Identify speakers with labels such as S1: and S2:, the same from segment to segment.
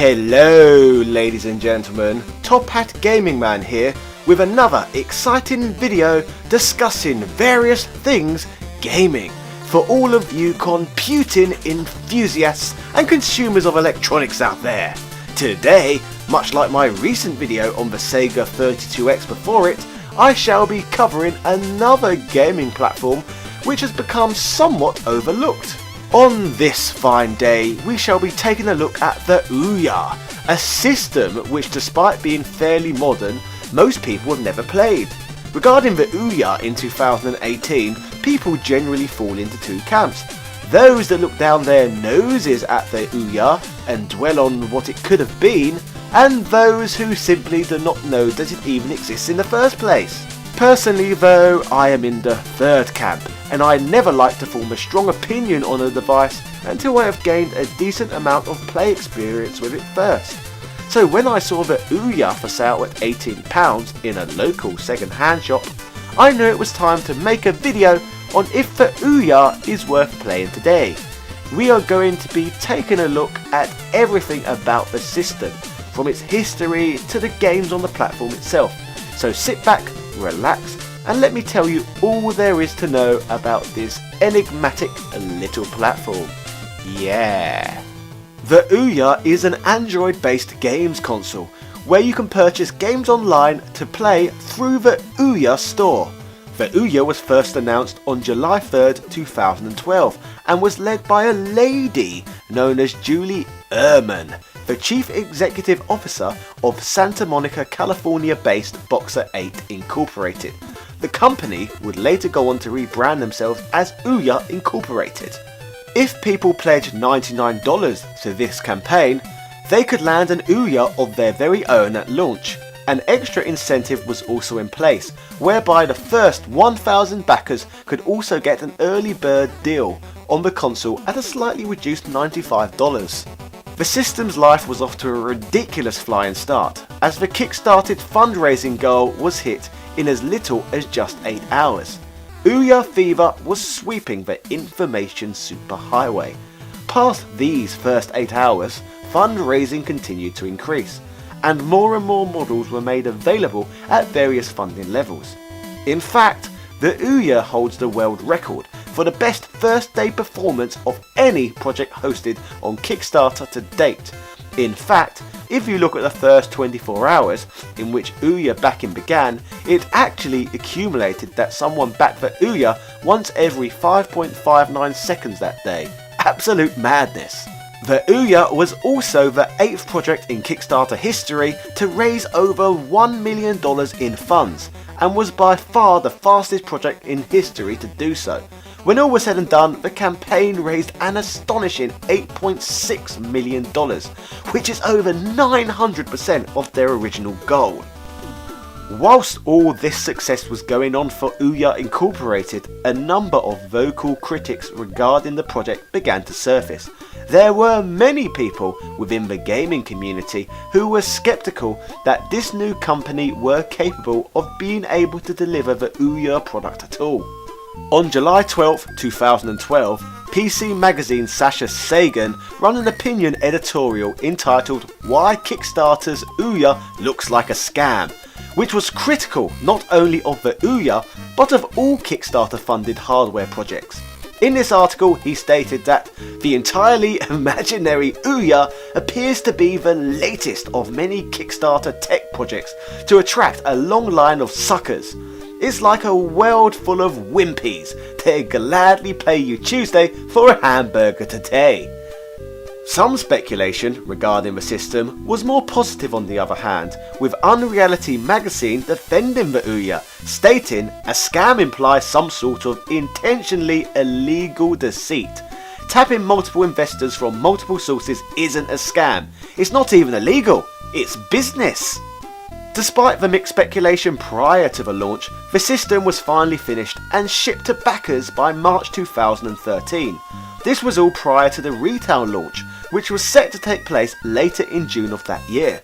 S1: Hello ladies and gentlemen, Top Hat Gaming Man here with another exciting video discussing various things gaming for all of you computing enthusiasts and consumers of electronics out there. Today, much like my recent video on the Sega 32X before it, I shall be covering another gaming platform which has become somewhat overlooked. On this fine day, we shall be taking a look at the Ouya, a system which, despite being fairly modern, most people have never played. Regarding the Ouya in 2018, people generally fall into two camps. Those that look down their noses at the Ouya and dwell on what it could have been, and those who simply do not know that it even exists in the first place. Personally though, I am in the third camp, and I never like to form a strong opinion on a device until I have gained a decent amount of play experience with it first. So when I saw the Ouya for sale at £18 in a local second-hand shop, I knew it was time to make a video on if the Ouya is worth playing today. We are going to be taking a look at everything about the system, from its history to the games on the platform itself. So sit back, relax, and let me tell you all there is to know about this enigmatic little platform. Yeah! The Ouya is an Android-based games console where you can purchase games online to play through the Ouya store. The Ouya was first announced on July 3rd, 2012 and was led by a lady known as Julie Ehrman, the Chief Executive Officer of Santa Monica, California-based Boxer 8 Incorporated. The company would later go on to rebrand themselves as Ouya Incorporated. If people pledged $99 to this campaign, they could land an Ouya of their very own at launch. An extra incentive was also in place, whereby the first 1,000 backers could also get an early bird deal on the console at a slightly reduced $95. The system's life was off to a ridiculous flying start, as the Kickstarter fundraising goal was hit in as little as just 8 hours. Ouya fever was sweeping the information superhighway. Past these first 8 hours, fundraising continued to increase, and more models were made available at various funding levels. In fact, the Ouya holds the world record for the best first day performance of any project hosted on Kickstarter to date. In fact, if you look at the first 24 hours in which Ouya backing began, it actually accumulated that someone backed the Ouya once every 5.59 seconds that day. Absolute madness. The Ouya was also the 8th project in Kickstarter history to raise over $1 million in funds, and was by far the fastest project in history to do so. When all was said and done, the campaign raised an astonishing $8.6 million, which is over 900% of their original goal. Whilst all this success was going on for Ouya Incorporated, a number of vocal critics regarding the project began to surface. There were many people within the gaming community who were skeptical that this new company were capable of being able to deliver the Ouya product at all. On July 12, 2012, PC Magazine Sasha Sagan ran an opinion editorial entitled "Why Kickstarter's Ouya Looks Like a Scam", which was critical not only of the Ouya, but of all Kickstarter funded hardware projects. In this article, he stated that the entirely imaginary Ouya appears to be the latest of many Kickstarter tech projects to attract a long line of suckers. It's like a world full of wimpies. They'd gladly pay you Tuesday for a hamburger today. Some speculation regarding the system was more positive on the other hand, with Unreality magazine defending the Ouya, stating a scam implies some sort of intentionally illegal deceit. Tapping multiple investors from multiple sources isn't a scam. It's not even illegal, it's business. Despite the mixed speculation prior to the launch, the system was finally finished and shipped to backers by March 2013. This was all prior to the retail launch, which was set to take place later in June of that year.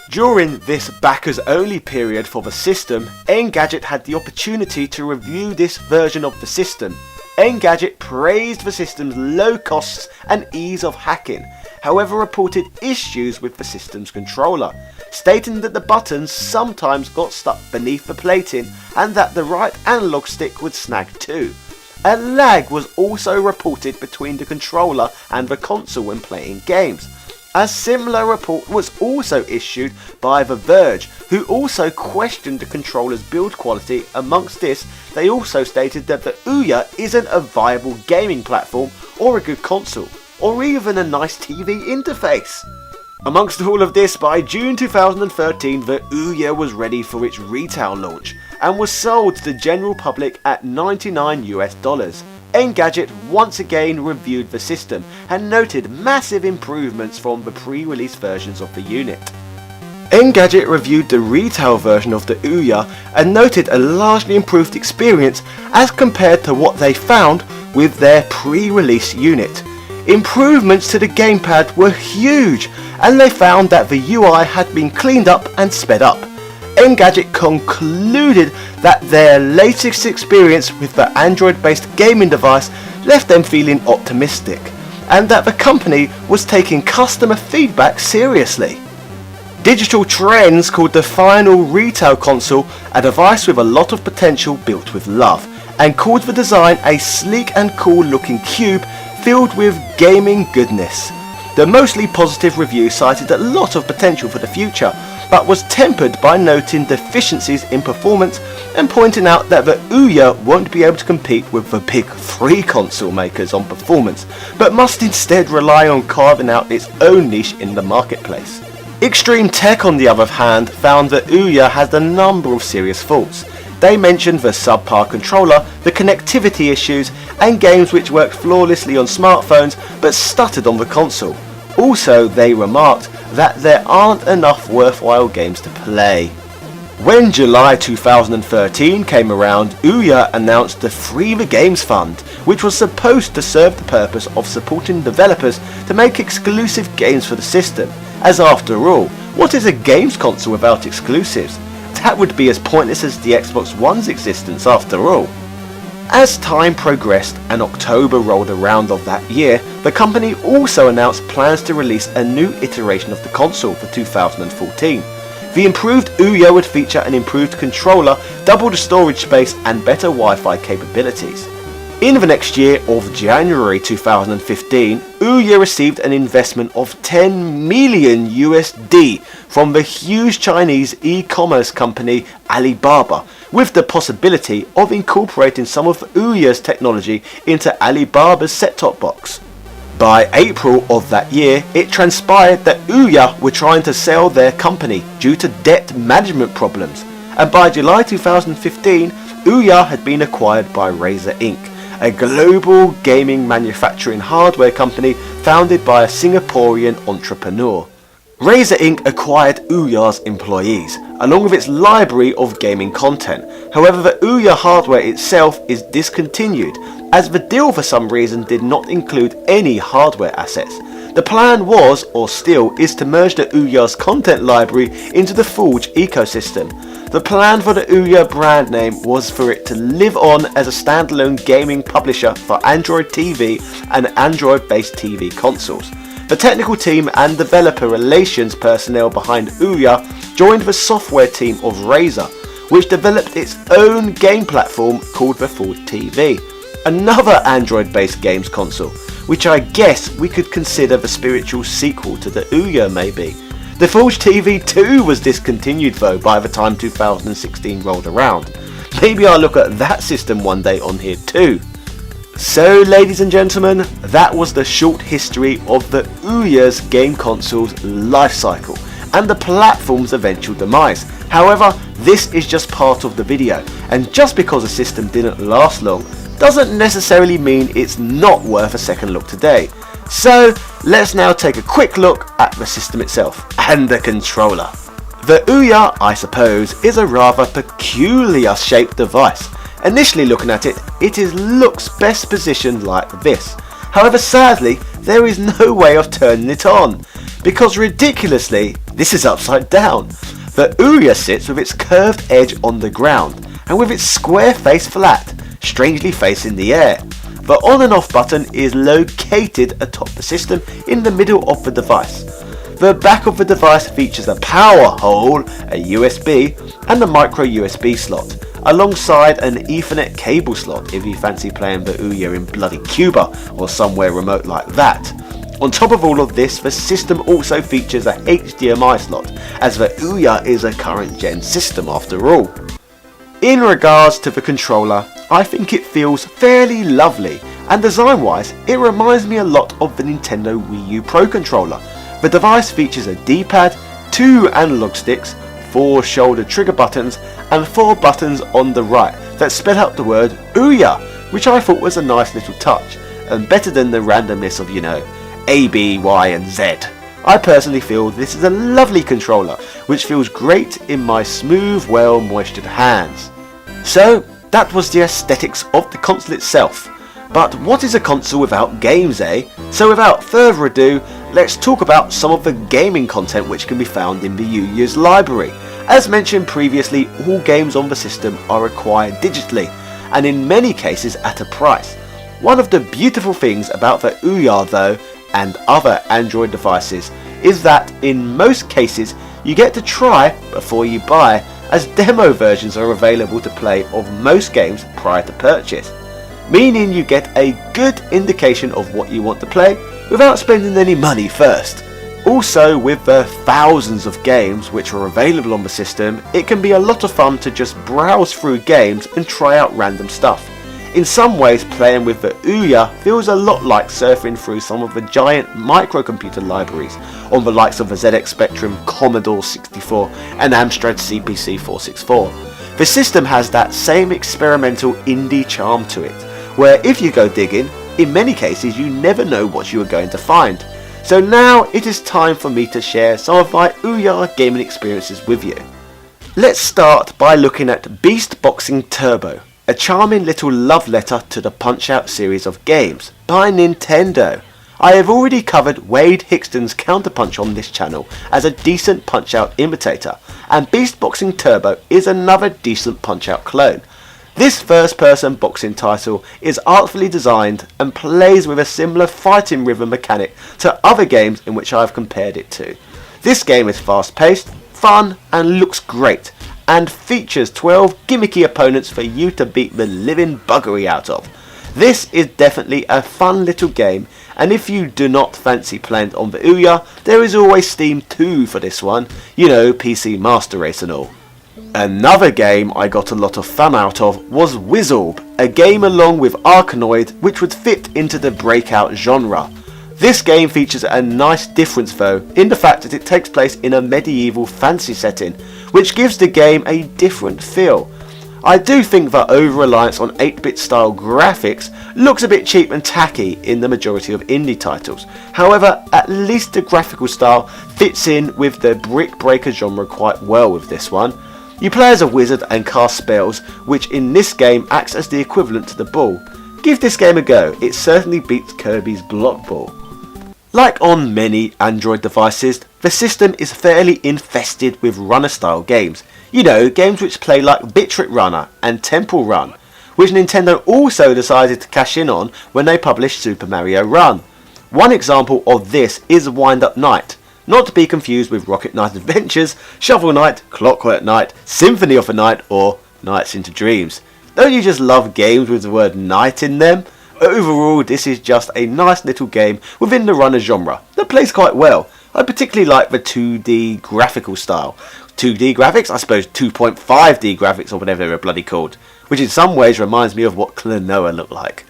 S1: During this backers only period for the system, Engadget had the opportunity to review this version of the system. Engadget praised the system's low costs and ease of hacking, however reported issues with the system's controller, stating that the buttons sometimes got stuck beneath the plating and that the right analog stick would snag too. A lag was also reported between the controller and the console when playing games. A similar report was also issued by The Verge, who also questioned the controller's build quality. Amongst this, they also stated that the Ouya isn't a viable gaming platform or a good console, or even a nice TV interface. Amongst all of this, by June 2013, the Ouya was ready for its retail launch and was sold to the general public at $99 US. Engadget once again reviewed the system and noted massive improvements from the pre-release versions of the unit. Engadget reviewed the retail version of the Ouya and noted a largely improved experience as compared to what they found with their pre-release unit. Improvements to the gamepad were huge, and they found that the UI had been cleaned up and sped up. Engadget concluded that their latest experience with the Android-based gaming device left them feeling optimistic, and that the company was taking customer feedback seriously. Digital Trends called the final retail console a device with a lot of potential built with love, and called the design a sleek and cool looking cube filled with gaming goodness. The mostly positive review cited a lot of potential for the future, but was tempered by noting deficiencies in performance and pointing out that the Ouya won't be able to compete with the big three console makers on performance, but must instead rely on carving out its own niche in the marketplace. Extreme Tech, on the other hand, found that Ouya has a number of serious faults. They mentioned the subpar controller, the connectivity issues, and games which worked flawlessly on smartphones but stuttered on the console. Also, they remarked that there aren't enough worthwhile games to play. When July 2013 came around, Ouya announced the Free the Games Fund, which was supposed to serve the purpose of supporting developers to make exclusive games for the system, as after all, what is a games console without exclusives? That would be as pointless as the Xbox One's existence after all. As time progressed and October rolled around of that year, the company also announced plans to release a new iteration of the console for 2014. The improved Ouya would feature an improved controller, double the storage space and better Wi-Fi capabilities. In the next year of January 2015, Ouya received an investment of 10 million USD from the huge Chinese e-commerce company Alibaba, with the possibility of incorporating some of Ouya's technology into Alibaba's set-top box. By April of that year, it transpired that Ouya were trying to sell their company due to debt management problems, and by July 2015, Ouya had been acquired by Razer Inc., a global gaming manufacturing hardware company founded by a Singaporean entrepreneur. Razer Inc. acquired Ouya's employees, along with its library of gaming content. However, the Ouya hardware itself is discontinued, as the deal for some reason did not include any hardware assets. The plan was, or still is, to merge the Ouya's content library into the Forge ecosystem. The plan for the Ouya brand name was for it to live on as a standalone gaming publisher for Android TV and Android-based TV consoles. The technical team and developer relations personnel behind Ouya joined the software team of Razer, which developed its own game platform called the Forge TV, another Android-based games console, which I guess we could consider the spiritual sequel to the Ouya maybe. The Forge TV 2 was discontinued though by the time 2016 rolled around. Maybe I'll look at that system one day on here too. So ladies and gentlemen, that was the short history of the Ouya's game console's life cycle and the platform's eventual demise. However, this is just part of the video, and just because a system didn't last long doesn't necessarily mean it's not worth a second look today. So let's now take a quick look at the system itself and the controller. The Ouya, I suppose, is a rather peculiar shaped device. Initially looking at it, looks best positioned like this. However, sadly, there is no way of turning it on, because ridiculously, this is upside down. The Ouya sits with its curved edge on the ground, and with its square face flat, strangely facing the air. The on and off button is located atop the system in the middle of the device. The back of the device features a power hole, a USB, and a micro USB slot, alongside an Ethernet cable slot if you fancy playing the Ouya in bloody Cuba or somewhere remote like that. On top of all of this, the system also features a HDMI slot, as the Ouya is a current gen system after all. In regards to the controller, I think it feels fairly lovely, and design wise it reminds me a lot of the Nintendo Wii U Pro controller. The device features a D-pad, 2 analog sticks, 4 shoulder trigger buttons and 4 buttons on the right that spell out the word Ouya, which I thought was a nice little touch, and better than the randomness of, A, B, Y and Z. I personally feel this is a lovely controller, which feels great in my smooth, well moistured hands. So that was the aesthetics of the console itself. But what is a console without games, eh? So without further ado, let's talk about some of the gaming content which can be found in the Ouya's library. As mentioned previously, all games on the system are acquired digitally, and in many cases at a price. One of the beautiful things about the Ouya though, and other Android devices, is that in most cases you get to try before you buy, as demo versions are available to play of most games prior to purchase, meaning you get a good indication of what you want to play without spending any money first. Also, with the thousands of games which are available on the system, it can be a lot of fun to just browse through games and try out random stuff. In some ways, playing with the Ouya feels a lot like surfing through some of the giant microcomputer libraries on the likes of the ZX Spectrum, Commodore 64 and Amstrad CPC 464. The system has that same experimental indie charm to it, where if you go digging, in many cases you never know what you are going to find. So now it is time for me to share some of my Ouya gaming experiences with you. Let's start by looking at Beast Boxing Turbo, a charming little love letter to the Punch-Out series of games by Nintendo. I have already covered Wade Hickston's Counterpunch on this channel as a decent Punch-Out imitator, and Beast Boxing Turbo is another decent Punch-Out clone. This first-person boxing title is artfully designed and plays with a similar fighting rhythm mechanic to other games in which I have compared it to. This game is fast-paced, fun and looks great, and features 12 gimmicky opponents for you to beat the living buggery out of. This is definitely a fun little game, and if you do not fancy playing on the Ouya, there is always Steam 2 for this one, PC Master Race and all. Another game I got a lot of fun out of was Wizorb, a game along with Arkanoid which would fit into the breakout genre. This game features a nice difference though, in the fact that it takes place in a medieval fantasy setting, which gives the game a different feel. I do think that over-reliance on 8-bit style graphics looks a bit cheap and tacky in the majority of indie titles. However, at least the graphical style fits in with the brick breaker genre quite well with this one. You play as a wizard and cast spells, which in this game acts as the equivalent to the ball. Give this game a go, it certainly beats Kirby's Block Ball. Like on many Android devices, the system is fairly infested with runner-style games. Games which play like Bit-Trip Runner and Temple Run, which Nintendo also decided to cash in on when they published Super Mario Run. One example of this is Wind Up Night, not to be confused with Rocket Knight Adventures, Shovel Knight, Clockwork Knight, Symphony of the Night or Nights into Dreams. Don't you just love games with the word night in them? Overall, this is just a nice little game within the runner genre that plays quite well. I particularly like the 2D graphical style. 2D graphics? I suppose 2.5D graphics or whatever they're bloody called, which in some ways reminds me of what Klonoa looked like.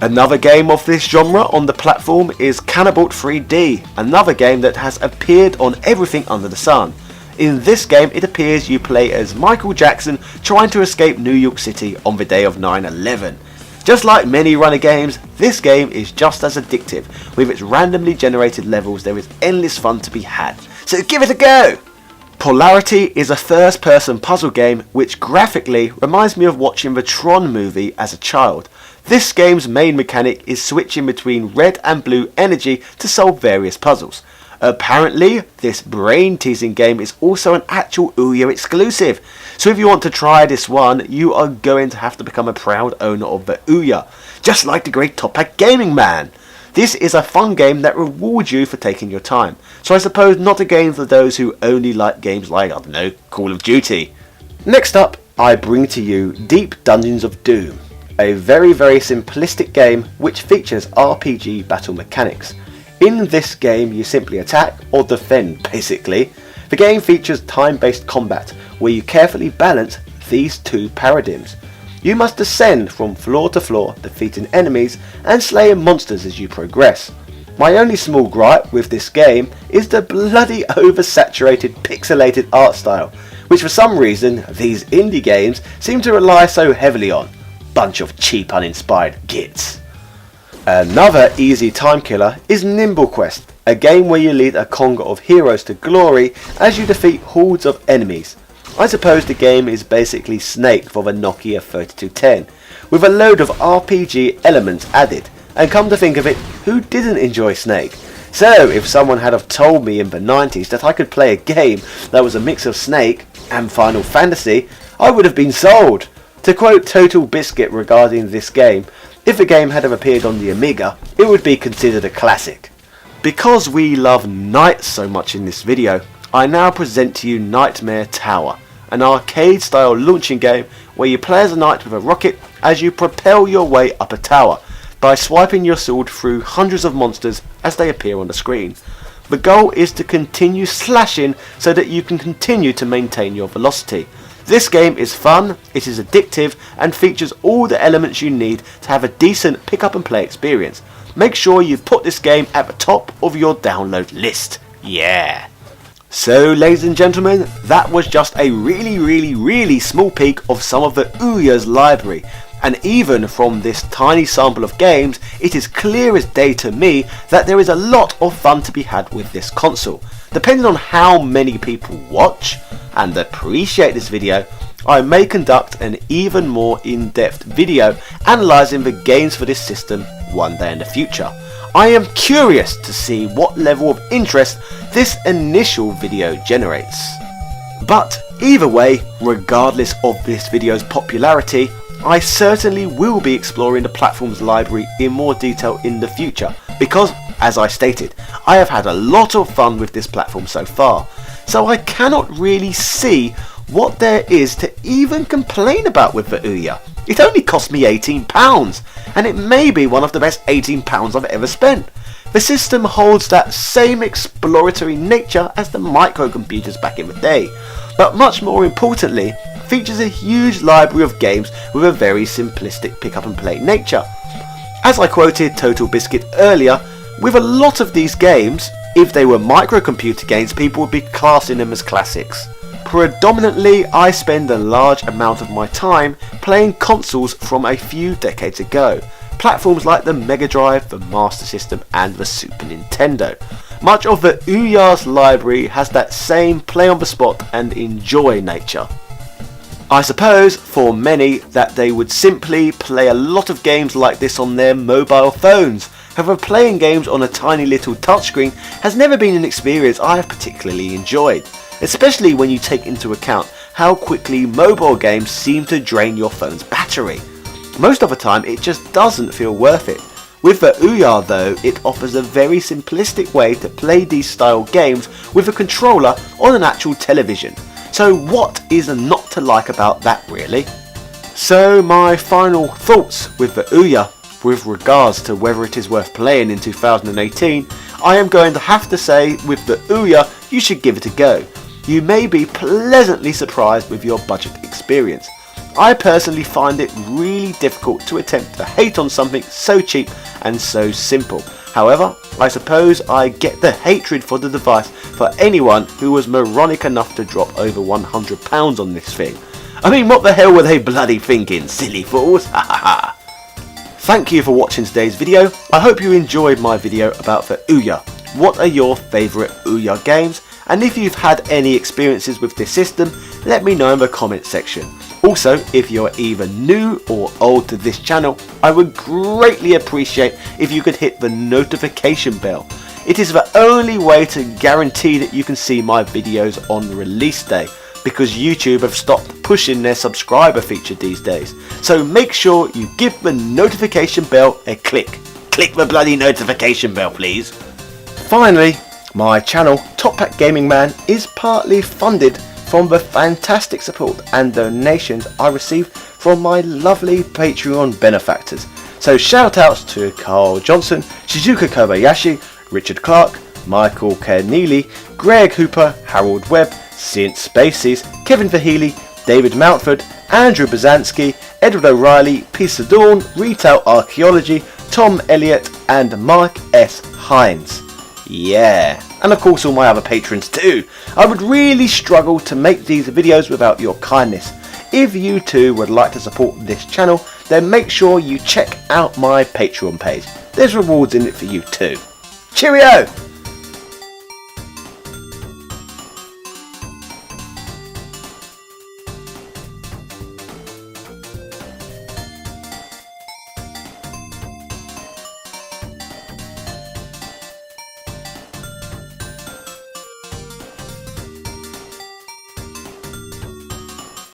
S1: Another game of this genre on the platform is Cannibalt 3D, another game that has appeared on everything under the sun. In this game it appears you play as Michael Jackson trying to escape New York City on the day of 9/11. Just like many runner games, this game is just as addictive. With its randomly generated levels, there is endless fun to be had. So give it a go! Polarity is a first-person puzzle game which graphically reminds me of watching the Tron movie as a child. This game's main mechanic is switching between red and blue energy to solve various puzzles. Apparently, this brain-teasing game is also an actual Ouya exclusive. So if you want to try this one, you are going to have to become a proud owner of the Ouya, just like the great Top Hat Gaming Man. This is a fun game that rewards you for taking your time. So I suppose not a game for those who only like games like, I don't know, Call of Duty. Next up, I bring to you Deep Dungeons of Doom, a very simplistic game which features RPG battle mechanics. In this game you simply attack or defend basically. The game features time-based combat where you carefully balance these two paradigms. You must descend from floor to floor, defeating enemies and slaying monsters as you progress. My only small gripe with this game is the bloody oversaturated pixelated art style, which for some reason these indie games seem to rely so heavily on. Bunch of cheap uninspired gits. Another easy time killer is Nimble Quest, a game where you lead a conga of heroes to glory as you defeat hordes of enemies. I suppose the game is basically Snake for the Nokia 3210, with a load of RPG elements added, and come to think of it, who didn't enjoy Snake? So if someone had have told me in the 90s that I could play a game that was a mix of Snake and Final Fantasy, I would have been sold. To quote Total Biscuit regarding this game, if the game had have appeared on the Amiga, it would be considered a classic. Because we love knights so much in this video, I now present to you Nightmare Tower, an arcade-style launching game where you play as a knight with a rocket as you propel your way up a tower by swiping your sword through hundreds of monsters as they appear on the screen. The goal is to continue slashing so that you can continue to maintain your velocity. This game is fun, it is addictive, and features all the elements you need to have a decent pick up and play experience. Make sure you put this game at the top of your download list. Yeah! So ladies and gentlemen, that was just a really small peek of some of the Ouya's library. And even from this tiny sample of games, it is clear as day to me that there is a lot of fun to be had with this console. Depending on how many people watch and appreciate this video, I may conduct an even more in-depth video analysing the games for this system one day in the future. I am curious to see what level of interest this initial video generates. But either way, regardless of this video's popularity, I certainly will be exploring the platform's library in more detail in the future because, as I stated, I have had a lot of fun with this platform so far, so I cannot really see what there is to even complain about with the Ouya. It only cost me £18, and it may be one of the best £18 I've ever spent. The system holds that same exploratory nature as the microcomputers back in the day, but much more importantly, features a huge library of games with a very simplistic pick up and play nature. As I quoted Total Biscuit earlier, with a lot of these games, if they were microcomputer games, people would be classing them as classics. Predominantly, I spend a large amount of my time playing consoles from a few decades ago. Platforms like the Mega Drive, the Master System and the Super Nintendo. Much of the Ouya's library has that same play on the spot and enjoy nature. I suppose for many that they would simply play a lot of games like this on their mobile phones. However, playing games on a tiny little touchscreen has never been an experience I have particularly enjoyed, especially when you take into account how quickly mobile games seem to drain your phone's battery. Most of the time it just doesn't feel worth it. With the Ouya though, it offers a very simplistic way to play these style games with a controller on an actual television. So what is not to like about that really? So my final thoughts with the Ouya with regards to whether it is worth playing in 2018, I am going to have to say with the Ouya you should give it a go. You may be pleasantly surprised with your budget experience. I personally find it really difficult to attempt to hate on something so cheap and so simple. However, I suppose I get the hatred for the device for anyone who was moronic enough to drop over £100 on this thing. I mean, what the hell were they bloody thinking, silly fools? Ha ha ha. Thank you for watching today's video. I hope you enjoyed my video about the Ouya. What are your favourite Ouya games? And if you've had any experiences with this system, let me know in the comment section. Also, if you're either new or old to this channel, I would greatly appreciate if you could hit the notification bell. It is the only way to guarantee that you can see my videos on release day, because YouTube have stopped pushing their subscriber feature these days. So make sure you give the notification bell a click. Click the bloody notification bell, please. Finally, my channel, Top Hat Gaming Man, is partly funded from the fantastic support and donations I receive from my lovely Patreon benefactors. So shout outs to Carl Johnson, Shizuka Kobayashi, Richard Clark, Michael Keneally, Greg Hooper, Harold Webb, Sint Spaces, Kevin Verheely, David Mountford, Andrew Bazansky, Edward O'Reilly, Peace of Dawn, Retail Archaeology, Tom Elliott and Mike S. Hines. Yeah, and of course all my other patrons too. I would really struggle to make these videos without your kindness. If you too would like to support this channel, then make sure you check out my Patreon page. There's rewards in it for you too. Cheerio!